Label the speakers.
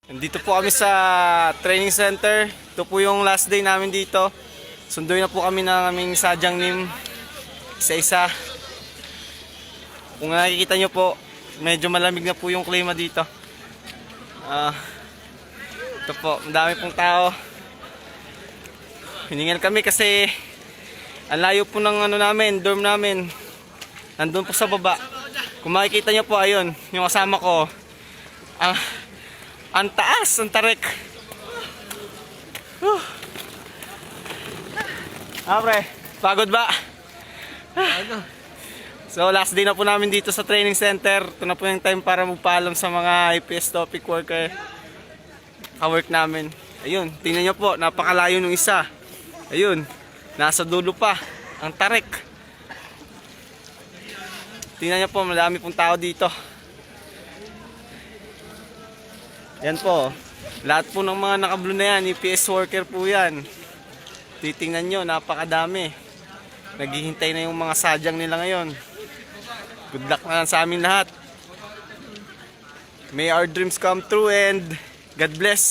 Speaker 1: Nandito po kami sa training center. Ito po yung last day namin dito. Sunduin na po kami ng aming sadyang nim. Isa-isa. Kung nakikita nyo po, medyo malamig na po yung klima dito. Ito po, madami pong tao. Hiningal kami kasi ang layo po ng dorm namin. Nandun po sa baba. Kung makikita nyo po, ayun, yung kasama ko. Ang taas, ang tarik. Pre, pagod ba? So last day na po namin dito sa training center. Ito na po yung time para magpaalam sa mga IPS topic worker. Ka-work namin. Ayun, tingnan nyo po, napakalayo nung isa. Ayun, nasa dulo pa. Ang tarik. Tingnan nyo po, madami pong tao dito. Yan po. Lahat po ng mga naka-blue na yan, EPS worker po yan. Titingnan nyo, napakadami. Naghihintay na yung mga sadyang nila ngayon. Good luck na sa amin lahat. May our dreams come true and God bless.